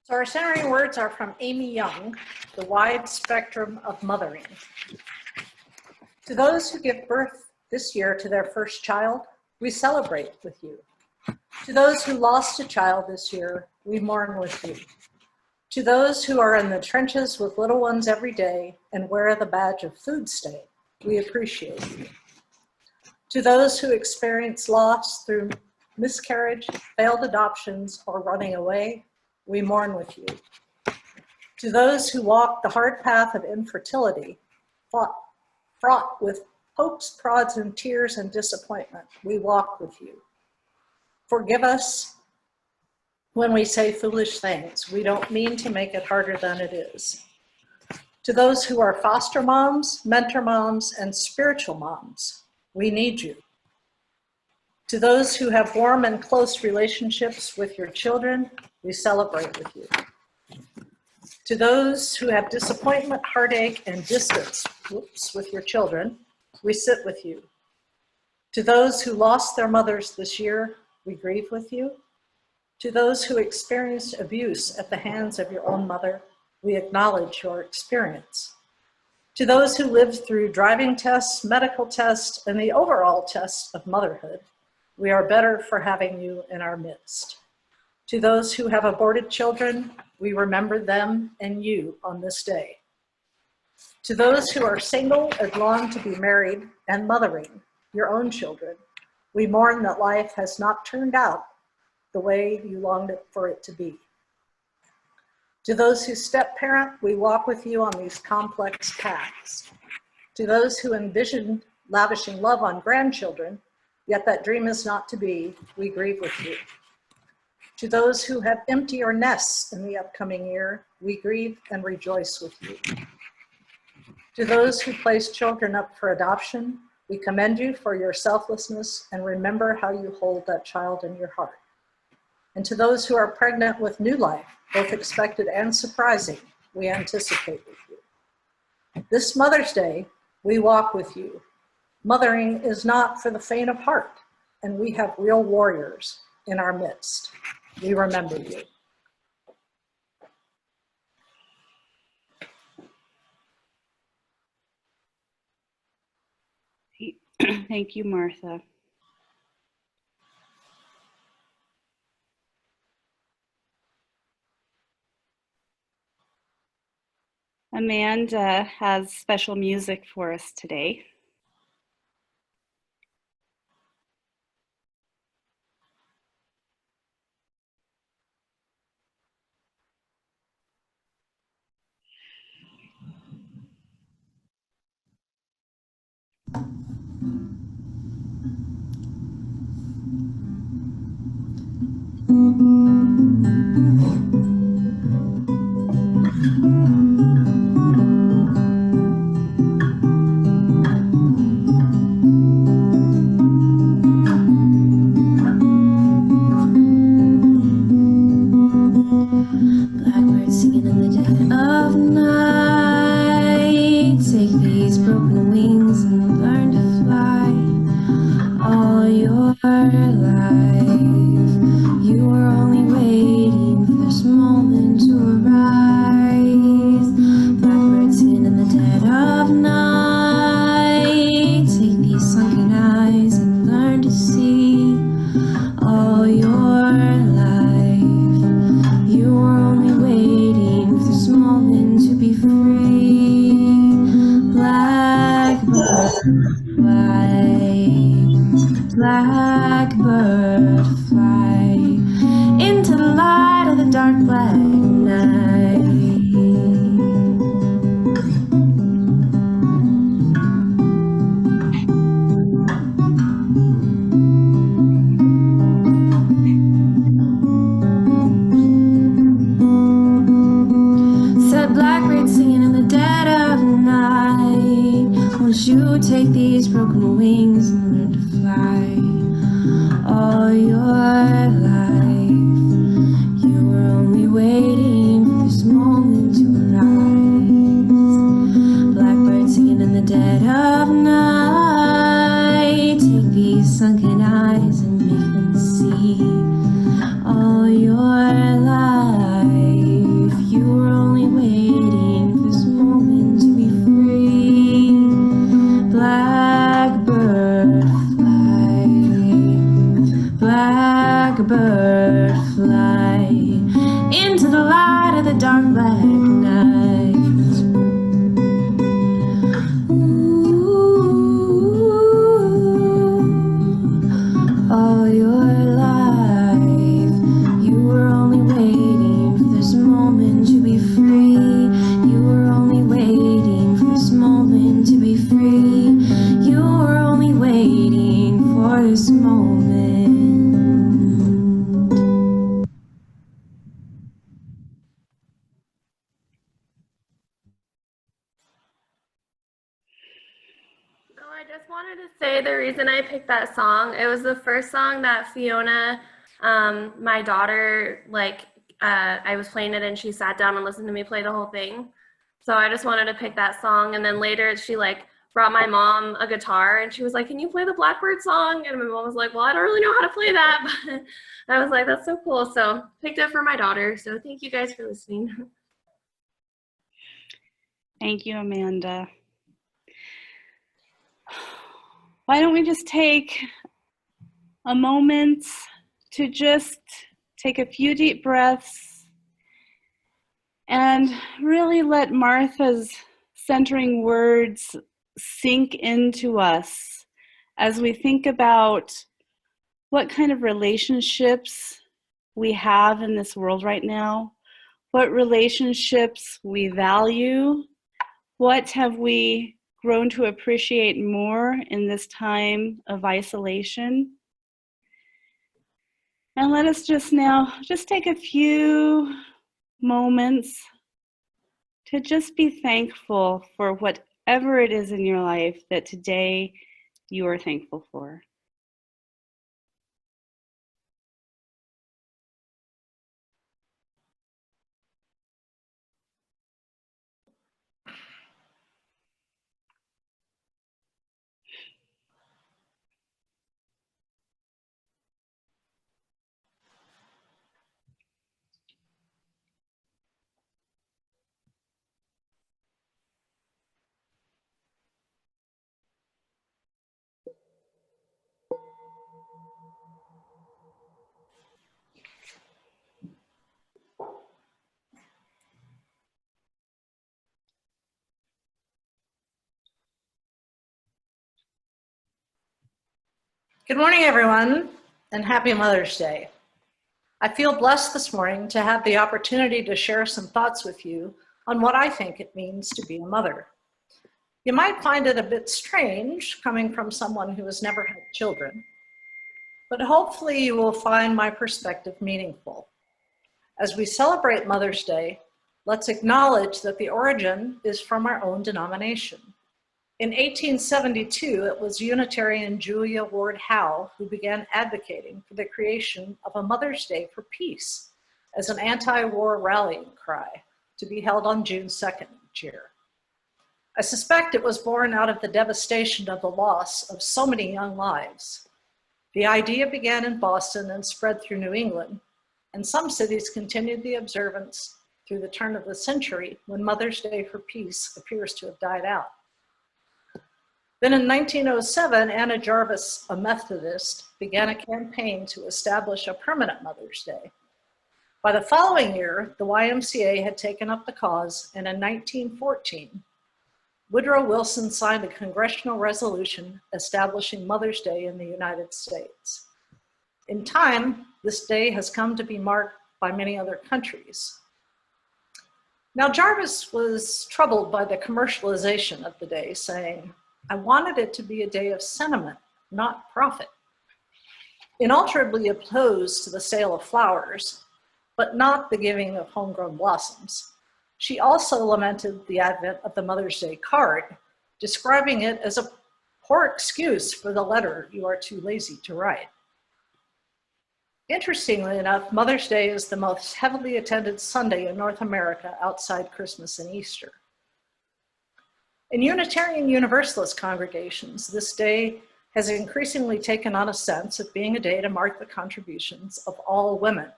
So our centering words are from Amy Young, The Wide Spectrum of Mothering. To those who give birth this year to their first child, we celebrate with you. To those who lost a child this year, we mourn with you. To those who are in the trenches with little ones every day and wear the badge of food stamp, we appreciate you. To those who experience loss through miscarriage, failed adoptions, or running away, we mourn with you. To those who walk the hard path of infertility, fraught with hopes, prods, and tears and disappointment, we walk with you. Forgive us when we say foolish things. We don't mean to make it harder than it is. To those who are foster moms, mentor moms, and spiritual moms, we need you. To those who have warm and close relationships with your children, we celebrate with you. To those who have disappointment, heartache, and distance with your children, we sit with you. To those who lost their mothers this year, we grieve with you. To those who experienced abuse at the hands of your own mother, we acknowledge your experience. To those who lived through driving tests, medical tests, and the overall test of motherhood, we are better for having you in our midst. To those who have aborted children, we remember them and you on this day. To those who are single and long to be married and mothering your own children, we mourn that life has not turned out the way you longed for it to be. To those who step parent, we walk with you on these complex paths. To those who envision lavishing love on grandchildren, yet that dream is not to be, we grieve with you. To those who have emptier nests in the upcoming year, we grieve and rejoice with you. To those who place children up for adoption, we commend you for your selflessness and remember how you hold that child in your heart. And to those who are pregnant with new life, both expected and surprising, we anticipate with you. This Mother's Day, we walk with you. Mothering is not for the faint of heart, and we have real warriors in our midst. We remember you. Thank you, Martha. Amanda has special music for us today. Blackbird fly into the light of the dark black night. Said blackbird singing in the dead of night. Won't you take these broken wings and learn to fly? All your life, you were only waiting bird fly into the light of the dark black night. All your life, you were only waiting for this moment to be free. You were only waiting for this moment to be free. You were only waiting for this moment. Oh, I just wanted to say the reason I picked that song, it was the first song that Fiona, my daughter, I was playing it and she sat down and listened to me play the whole thing. So I just wanted to pick that song. And then later she brought my mom a guitar and she was like, can you play the Blackbird song? And my mom was like, well, I don't really know how to play that. But I was like, that's so cool. So picked it for my daughter. So thank you guys for listening. Thank you, Amanda. Why don't we just take a moment to just take a few deep breaths and really let Martha's centering words sink into us as we think about what kind of relationships we have in this world right now, what relationships we value, what have we grown to appreciate more in this time of isolation. And let us just now just take a few moments to just be thankful for whatever it is in your life that today you are thankful for. Good morning, everyone, and happy Mother's Day. I feel blessed this morning to have the opportunity to share some thoughts with you on what I think it means to be a mother. You might find it a bit strange coming from someone who has never had children, but hopefully you will find my perspective meaningful. As we celebrate Mother's Day, let's acknowledge that the origin is from our own denomination. In 1872, it was Unitarian Julia Ward Howe who began advocating for the creation of a Mother's Day for Peace as an anti-war rallying cry to be held on June 2nd each year. I suspect it was born out of the devastation of the loss of so many young lives. The idea began in Boston and spread through New England, and some cities continued the observance through the turn of the century when Mother's Day for Peace appears to have died out. Then in 1907, Anna Jarvis, a Methodist, began a campaign to establish a permanent Mother's Day. By the following year, the YMCA had taken up the cause, and in 1914, Woodrow Wilson signed a congressional resolution establishing Mother's Day in the United States. In time, this day has come to be marked by many other countries. Now, Jarvis was troubled by the commercialization of the day, saying, I wanted it to be a day of sentiment, not profit. Inalterably opposed to the sale of flowers, but not the giving of homegrown blossoms, she also lamented the advent of the Mother's Day card, describing it as a poor excuse for the letter you are too lazy to write. Interestingly enough, Mother's Day is the most heavily attended Sunday in North America outside Christmas and Easter. In Unitarian Universalist congregations, this day has increasingly taken on a sense of being a day to mark the contributions of all women.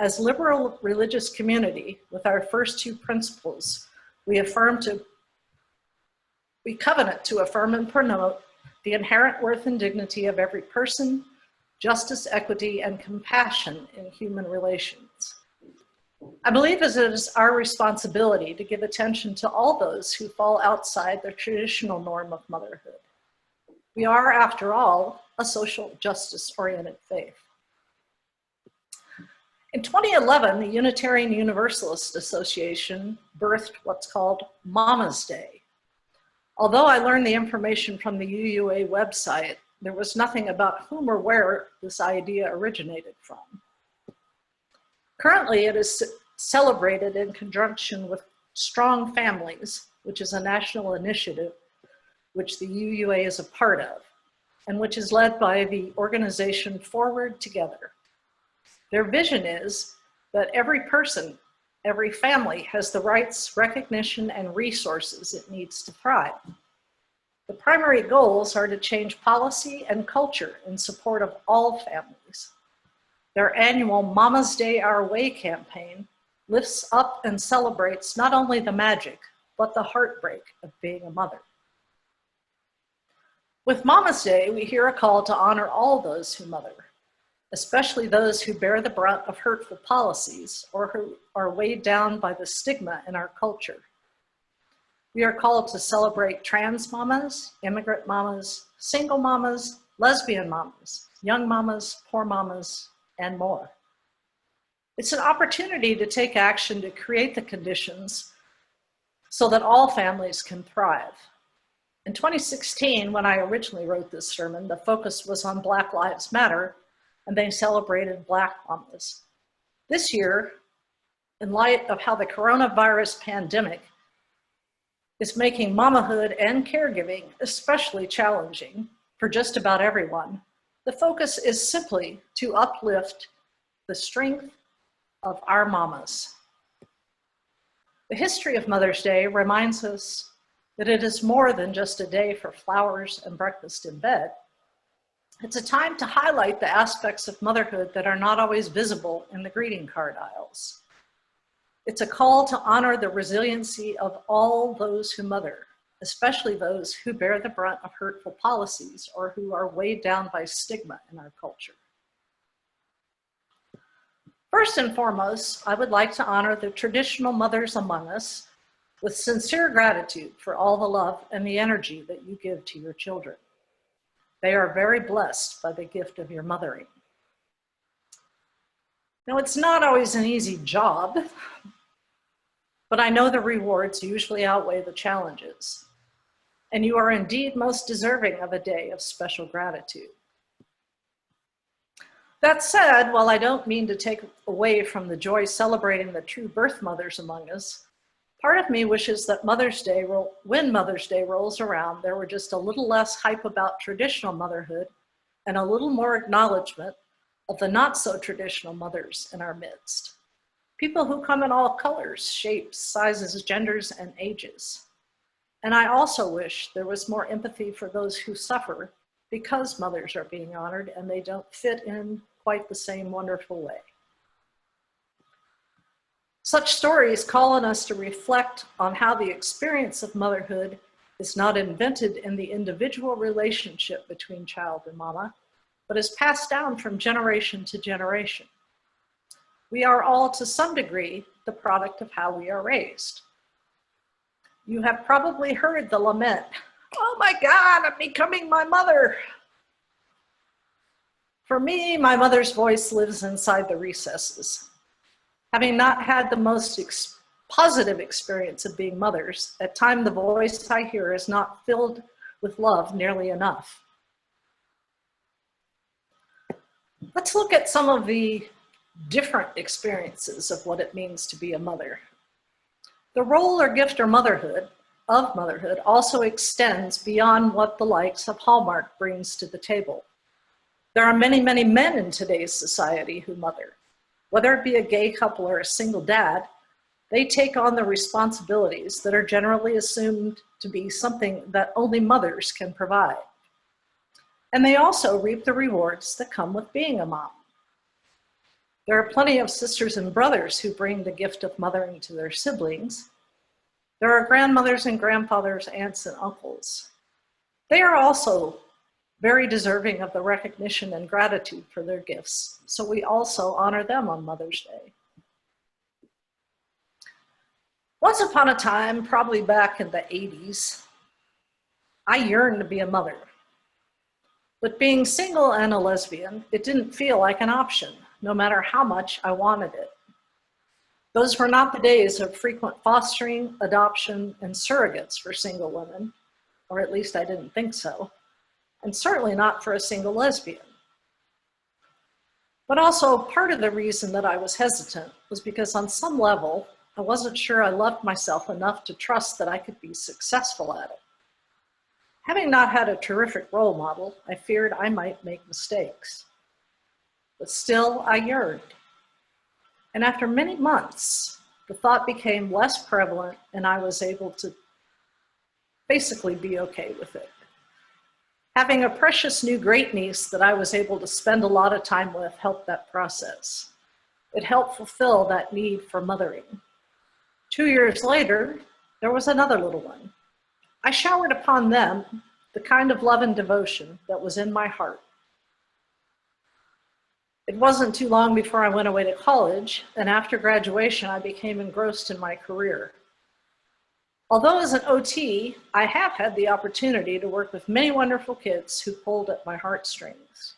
As liberal religious community, with our first two principles, we covenant to affirm and promote the inherent worth and dignity of every person, justice, equity, and compassion in human relations. I believe it is our responsibility to give attention to all those who fall outside the traditional norm of motherhood. We are, after all, a social justice-oriented faith. In 2011, the Unitarian Universalist Association birthed what's called Mama's Day. Although I learned the information from the UUA website, there was nothing about whom or where this idea originated from. Currently, it is celebrated in conjunction with Strong Families, which is a national initiative which the UUA is a part of, and which is led by the organization Forward Together. Their vision is that every person, every family has the rights, recognition, and resources it needs to thrive. The primary goals are to change policy and culture in support of all families. Their annual Mama's Day Our Way campaign lifts up and celebrates not only the magic, but the heartbreak of being a mother. With Mama's Day, we hear a call to honor all those who mother, especially those who bear the brunt of hurtful policies or who are weighed down by the stigma in our culture. We are called to celebrate trans mamas, immigrant mamas, single mamas, lesbian mamas, young mamas, poor mamas, and more. It's an opportunity to take action to create the conditions so that all families can thrive. In 2016, when I originally wrote this sermon, the focus was on Black Lives Matter, and they celebrated Black mamas. This year, in light of how the coronavirus pandemic is making mamahood and caregiving especially challenging for just about everyone, the focus is simply to uplift the strength of our mamas. The history of Mother's Day reminds us that it is more than just a day for flowers and breakfast in bed. It's a time to highlight the aspects of motherhood that are not always visible in the greeting card aisles. It's a call to honor the resiliency of all those who mother, especially those who bear the brunt of hurtful policies or who are weighed down by stigma in our culture. First and foremost, I would like to honor the traditional mothers among us with sincere gratitude for all the love and the energy that you give to your children. They are very blessed by the gift of your mothering. Now, it's not always an easy job, but I know the rewards usually outweigh the challenges, and you are indeed most deserving of a day of special gratitude. That said, while I don't mean to take away from the joy celebrating the true birth mothers among us, part of me wishes that when Mother's Day rolls around, there were just a little less hype about traditional motherhood and a little more acknowledgement of the not so traditional mothers in our midst. People who come in all colors, shapes, sizes, genders, and ages. And I also wish there was more empathy for those who suffer because mothers are being honored and they don't fit in quite the same wonderful way. Such stories call on us to reflect on how the experience of motherhood is not invented in the individual relationship between child and mama, but is passed down from generation to generation. We are all, to some degree, the product of how we are raised. You have probably heard the lament, "Oh my God, I'm becoming my mother." For me, my mother's voice lives inside the recesses. Having not had the most positive experience of being mothers, at times the voice I hear is not filled with love nearly enough. Let's look at some of the different experiences of what it means to be a mother. The role or gift or motherhood also extends beyond what the likes of Hallmark brings to the table. There are many, many men in today's society who mother. Whether it be a gay couple or a single dad, they take on the responsibilities that are generally assumed to be something that only mothers can provide. And they also reap the rewards that come with being a mom. There are plenty of sisters and brothers who bring the gift of mothering to their siblings. There are grandmothers and grandfathers, aunts and uncles. They are also very deserving of the recognition and gratitude for their gifts, so we also honor them on Mother's Day. Once upon a time, probably back in the 80s, I yearned to be a mother. But being single and a lesbian, it didn't feel like an option, no matter how much I wanted it. Those were not the days of frequent fostering, adoption, and surrogates for single women, or at least I didn't think so, and certainly not for a single lesbian. But also part of the reason that I was hesitant was because on some level, I wasn't sure I loved myself enough to trust that I could be successful at it. Having not had a terrific role model, I feared I might make mistakes. But still, I yearned. And after many months, the thought became less prevalent and I was able to basically be okay with it. Having a precious new great niece that I was able to spend a lot of time with helped that process. It helped fulfill that need for mothering. 2 years later, there was another little one. I showered upon them the kind of love and devotion that was in my heart. It wasn't too long before I went away to college, and after graduation, I became engrossed in my career. Although as an OT, I have had the opportunity to work with many wonderful kids who pulled at my heartstrings.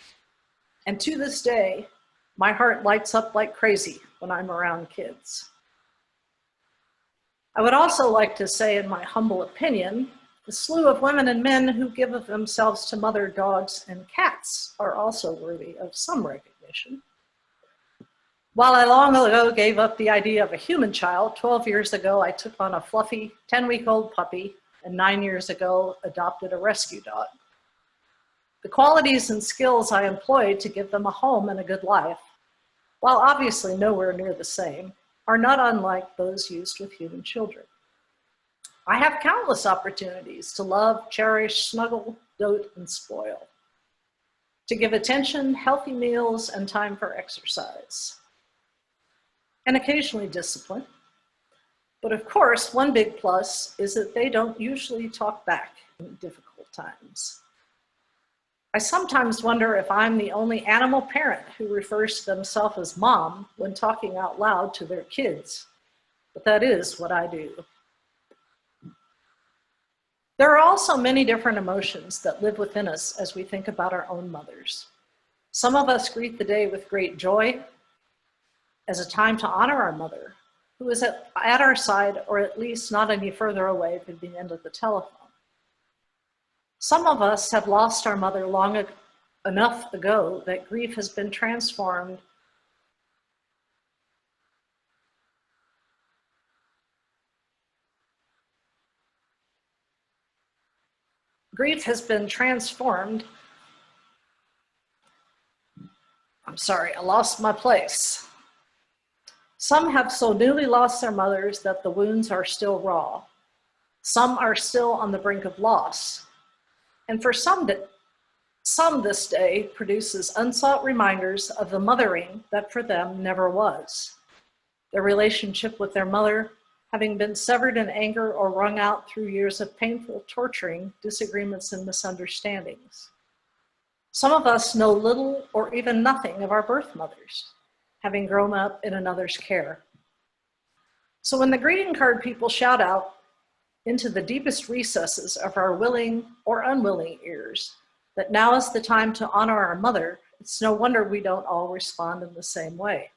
And to this day, my heart lights up like crazy when I'm around kids. I would also like to say, in my humble opinion, the slew of women and men who give of themselves to mother dogs and cats are also worthy of some recognition. While I long ago gave up the idea of a human child, 12 years ago I took on a fluffy 10-week-old puppy, and 9 years ago adopted a rescue dog. The qualities and skills I employed to give them a home and a good life, while obviously nowhere near the same, are not unlike those used with human children. I have countless opportunities to love, cherish, snuggle, dote, and spoil, to give attention, healthy meals, and time for exercise, and occasionally discipline. But of course, one big plus is that they don't usually talk back in difficult times. I sometimes wonder if I'm the only animal parent who refers to themselves as mom when talking out loud to their kids, but that is what I do. There are also many different emotions that live within us as we think about our own mothers. Some of us greet the day with great joy as a time to honor our mother, who is at our side or at least not any further away than the end of the telephone. Some of us have lost our mother long enough ago that grief has been transformed I'm sorry, I lost my place. Some have so newly lost their mothers that the wounds are still raw. Some are still on the brink of loss. And for some this day produces unsought reminders of the mothering that for them never was. Their relationship with their mother having been severed in anger or wrung out through years of painful, torturing disagreements and misunderstandings. Some of us know little or even nothing of our birth mothers, having grown up in another's care. So when the greeting card people shout out into the deepest recesses of our willing or unwilling ears that now is the time to honor our mother, it's no wonder we don't all respond in the same way.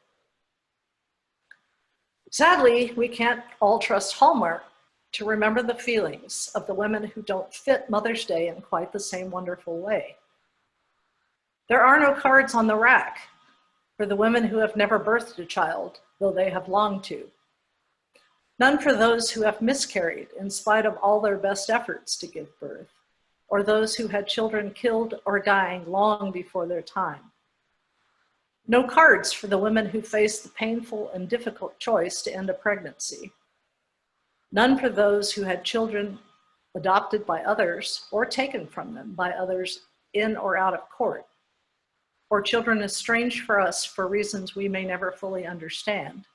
Sadly, we can't all trust Hallmark to remember the feelings of the women who don't fit Mother's Day in quite the same wonderful way. There are no cards on the rack for the women who have never birthed a child, though they have longed to. None for those who have miscarried in spite of all their best efforts to give birth, or those who had children killed or dying long before their time. No cards for the women who faced the painful and difficult choice to end a pregnancy. None for those who had children adopted by others or taken from them by others in or out of court, or children estranged for us for reasons we may never fully understand,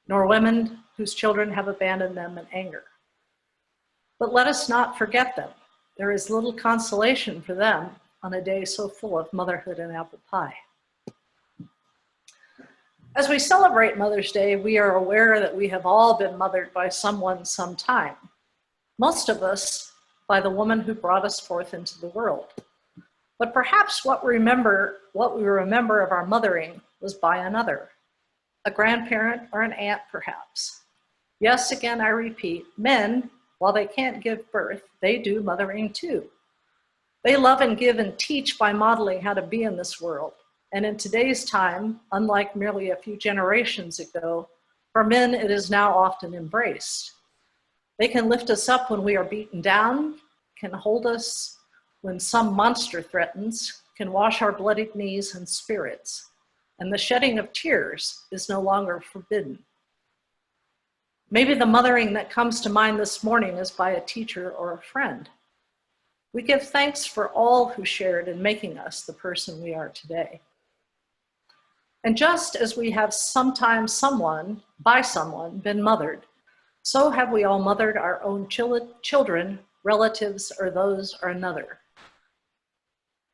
nor women whose children have abandoned them in anger. But let us not forget them. there is little consolation for them on a day so full of motherhood and apple pie. As we celebrate Mother's Day, we are aware that we have all been mothered by someone sometime. Most of us by the woman who brought us forth into the world. But perhaps what we remember of our mothering was by another, a grandparent or an aunt perhaps. Yes, again, I repeat, men, while they can't give birth, they do mothering too. They love and give and teach by modeling how to be in this world. And in today's time, unlike merely a few generations ago, for men it is now often embraced. They can lift us up when we are beaten down, can hold us when some monster threatens, can wash our bloodied knees and spirits, and the shedding of tears is no longer forbidden. Maybe the mothering that comes to mind this morning is by a teacher or a friend. We give thanks for all who shared in making us the person we are today. And just as we have sometimes by someone, been mothered, so have we all mothered our own children, relatives, or those or another.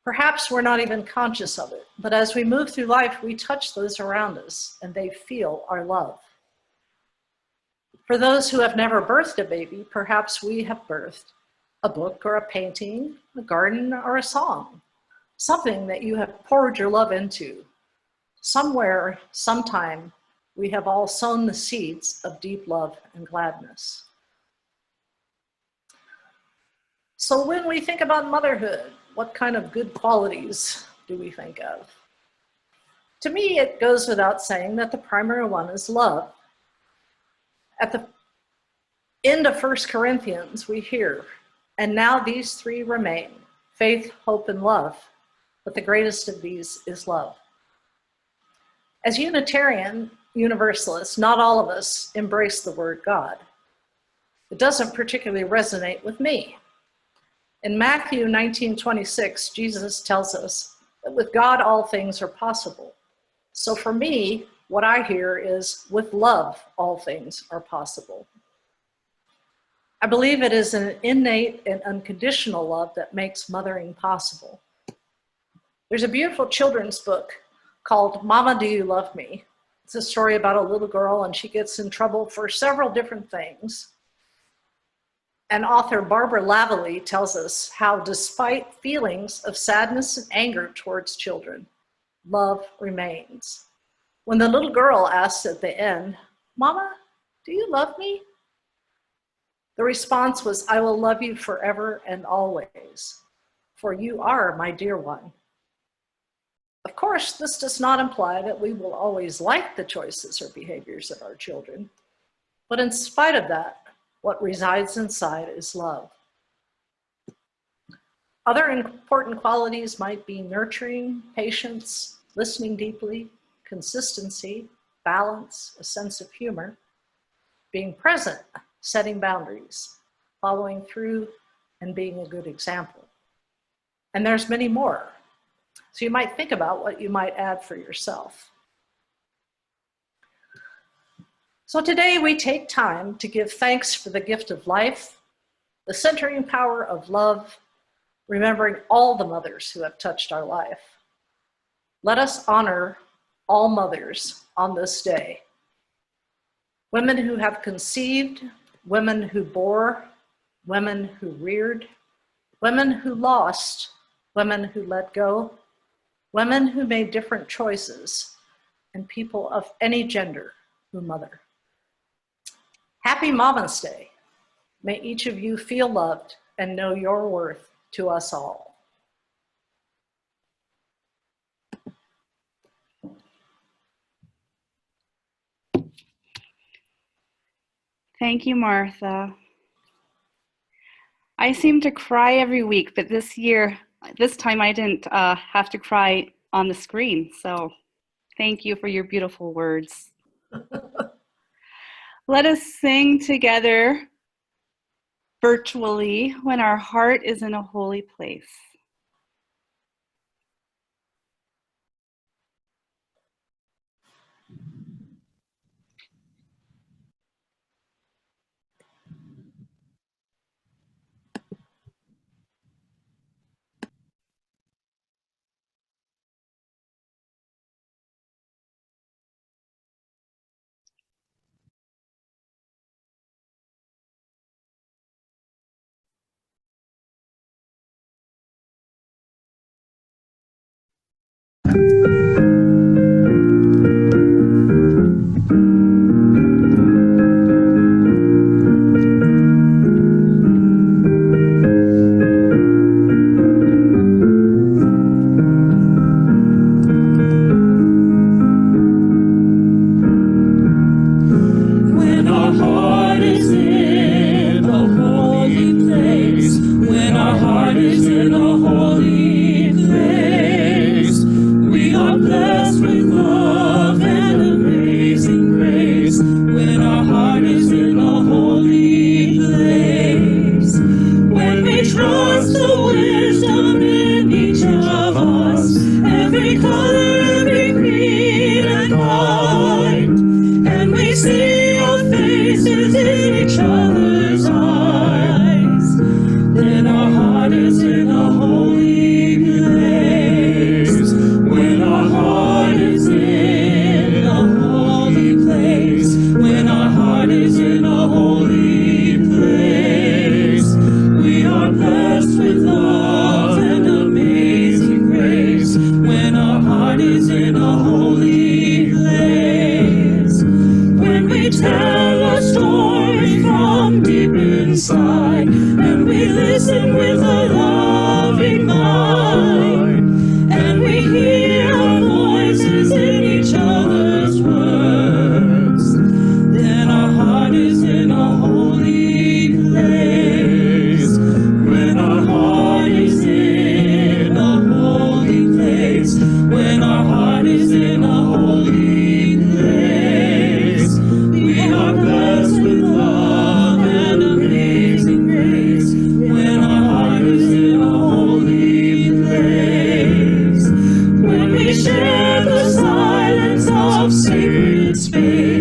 Perhaps we're not even conscious of it, but as we move through life, we touch those around us and they feel our love. For those who have never birthed a baby, perhaps we have birthed a book or a painting, a garden or a song, something that you have poured your love into. Somewhere, sometime, we have all sown the seeds of deep love and gladness. So when we think about motherhood, what kind of good qualities do we think of? To me, it goes without saying that the primary one is love. At the end of 1 Corinthians, we hear, and now these three remain, faith, hope, and love, but the greatest of these is love. As Unitarian Universalists, not all of us embrace the word God. It doesn't particularly resonate with me. In Matthew 19:26, Jesus tells us that with God all things are possible. So for me, what I hear is with love all things are possible. I believe it is an innate and unconditional love that makes mothering possible. There's a beautiful children's book called Mama, Do You Love Me? It's a story about a little girl and she gets in trouble for several different things. And author Barbara Lavallee tells us how despite feelings of sadness and anger towards children, love remains. When the little girl asks at the end, Mama, do you love me? The response was, I will love you forever and always, for you are my dear one. Of course, this does not imply that we will always like the choices or behaviors of our children, but in spite of that, what resides inside is love. Other important qualities might be nurturing, patience, listening deeply, consistency, balance, a sense of humor, being present, setting boundaries, following through, and being a good example. And there's many more. So you might think about what you might add for yourself. So today we take time to give thanks for the gift of life, the centering power of love, remembering all the mothers who have touched our life. Let us honor all mothers on this day. Women who have conceived, women who bore, women who reared, women who lost, women who let go, women who made different choices, and people of any gender who mother. Happy Mama's Day. May each of you feel loved and know your worth to us all. Thank you, Martha. I seem to cry every week, but this time I didn't have to cry on the screen. So thank you for your beautiful words. Let us sing together virtually when our heart is in a holy place. see our faces in each other's eyes, then our heart is in a holy place. When our heart is in a holy place, when our heart is in a holy place, we are blessed with love and amazing grace. When our heart is in a holy place, when we tell a story from deep inside, and we listen with a loving mind, and we hear our voices in each other's words, then our heart is in a holy place. When our heart is in a holy place, when our heart is in a holy place, we are blessed with love and amazing grace. When our heart is in a holy place, when we share the silence of sacred space,